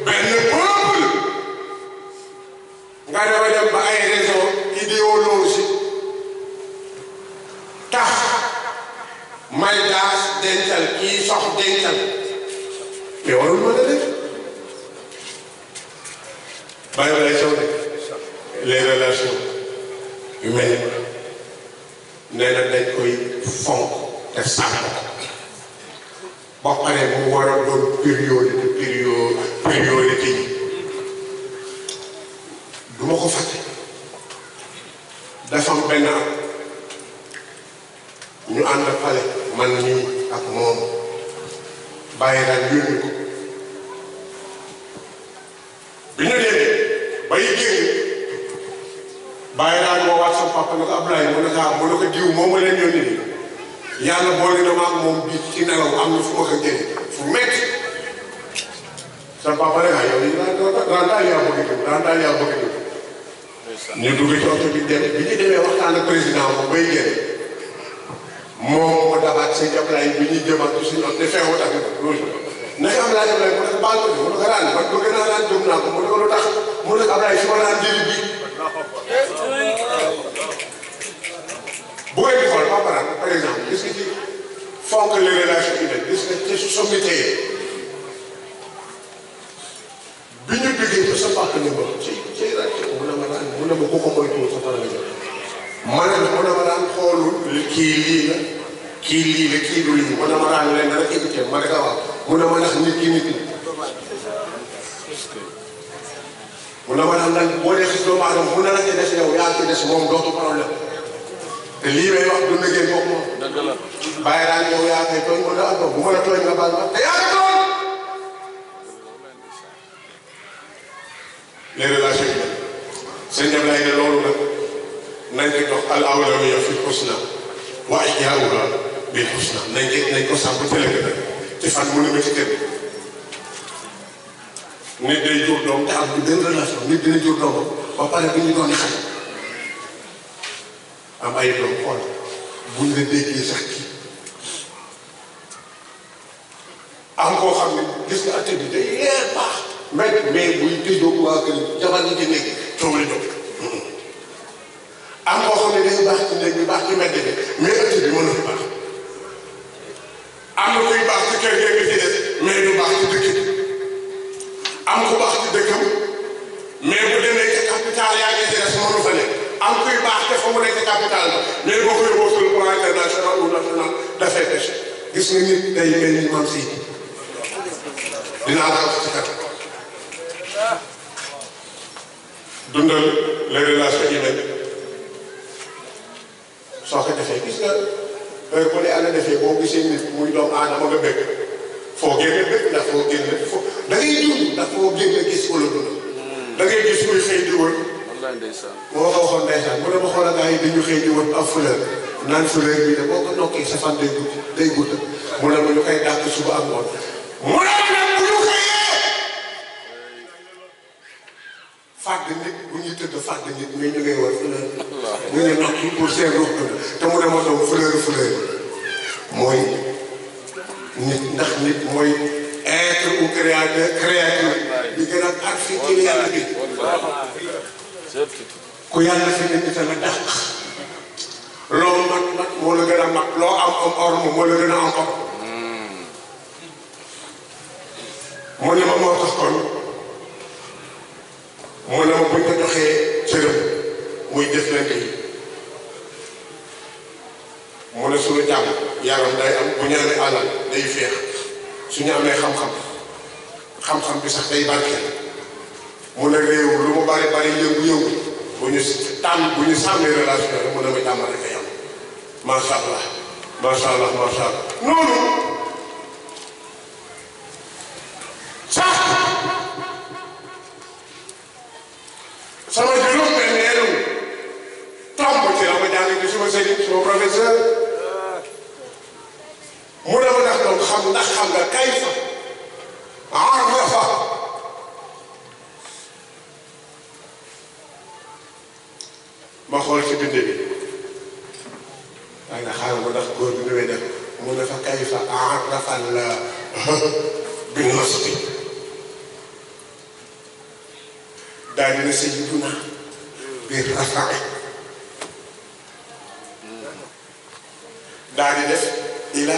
[SPEAKER 1] benn peuple nga dafa dem ba ay raison idéologie tax may daas dencal kii sox dencal mais warul mën a def bàyyi lay sow de les relations humaines nee na dañ koy fonk te sàmm ba pare mu war a doon priorité yi du ma ko fàtte dafa am benn at ñu ànd pale man nii ak moom bàyyi daan yónni ko bi ñu demee bay génn bàyyi daan moo waat sama papa ne ko Ablaye mu ne ko diw moom ma leen yónni nii yàlla boole na ma ak moom bii ci nelaw am na fu ma ko jëlee fu métti sama papa ne yow daan daal yaa bëgg ñu dugg ci oto bi dem bi ñu demee waxtaan ak président moom bay génn moom moo dabaat seen Ablaye bi ñuy jëmaat ci suñu oto ne feewu tax loolu naka Ablaye mu ne ko baal ko mu ne ko daan man bëgg naa daan jëm naa ko mu ne ko lu tax mu ne ko Ablaye su ma daan jëli bi bu ngeen di xool par exemple gis nga ci fonk les relations humaines gis nga ci sommité yi bi ñu duggee ba sa papa ne ma ci rajo mu ne ma daan mu ne ma ku ko moytuwul sa fara nga jël ma ne mu ne ma daan xoolul kii lii la kii du lii mu ne ma daan leen rek évité ma ne ko waaw mu ne ma ndax nit ki nit mu ne ma daan daal boo dee xis doomu aadama mu ne la ci des yow yaa ci des moom dootu problème te lii may wax du ngeen bokk moom. dëgg la bàyyi daal yow yaa koy tooñ wala ak bu ma la tooñ nga baal ma te yaa ko tooñ. les relations yi sëñ Ablaye ne loolu nag nañ ko jox al awlawiyya fil husna wa ihyaa'uha bil husna nañ ko sàmm tële ko nag ci fan mu ne ma ci kër nit day jur doom te am benn relation nit dina jur doom ba pare bu ñu doon xale am ay doom xool buñ la déggee sax kii am koo xam ne gis nga activité day leer baax mais buy tëjoo waa kër jabar ñi ci nekk coow li jóg am koo xam ne day baax ci néeg bi baax ci mbedd bi mais ëtt bi mën na fi baax am na kuy baax ci kër gi ci des mais du baax ci dëkk bi am ku baax ci dëkkam mais bu demee ci capital yaa ngi ci des mënu fa nekk am kuy baax te fa mu nekk capital ba mais boo ko yóbboo sur le plan international ou national dafay pêche gis nga nit day mel ni Mame Seydi dinaa la wax ci kat dundal les relations humaines soo ko defee gis nga heure bu ne àll defee boo gisee nit muy doomu aadama nga bëgg foo génne bëgg ndax foo génne foo da ngay dund ndax foo génne gis ko la dund da ngay gis muy xëy di wër moo ko waxoon ndeysaan mu ne ma xoolal gars yi dañu xëy di wër ab fleur naan fleur bi de boo ko nokkee sa fan day gudd mu ne ma ñu koy dàq suba ak ngoon mu ne ma nag bu ñu xëyee fàdd nit bu ñuy tëdd fàdd nit mais ñu ngay wër fleur bu ñu nokki pour seen ruux dund te mu ne ma doom fleur mooy nit ndax nit mooy être ou créature bi gën a parfait ci yàlla bi ku yàlla fi ne nit a la dàq loo mat moo la gën a mat loo am orme moo la gën a am orme mu ne ma moo tax kon mu ne ma buñ ko joxee cërëm muy jëflante yi mu ne suñu jàmm yaram day am bu ñu amee alal day féex suñu amee xam-xam bi sax day barkeel mu ne réew lu mu bari yëngu-yëngu bu ñu sàmmee relation rek mu ne ma jàmm rek a yam macha allah macha allah macha allah noonu sax sama juróom benneelu tomb ci la ma jàng ci suma sëriñ suma professeur mu ne ma ndax doon ndax xam nga kayfa arafa ma xool ci bind bi waaye nga xaaral ma ndax góor bi nu muy def mu ne fa kayfa arafa la bi nasbi daal dina sayyiduna bi rafa'i daal di def ila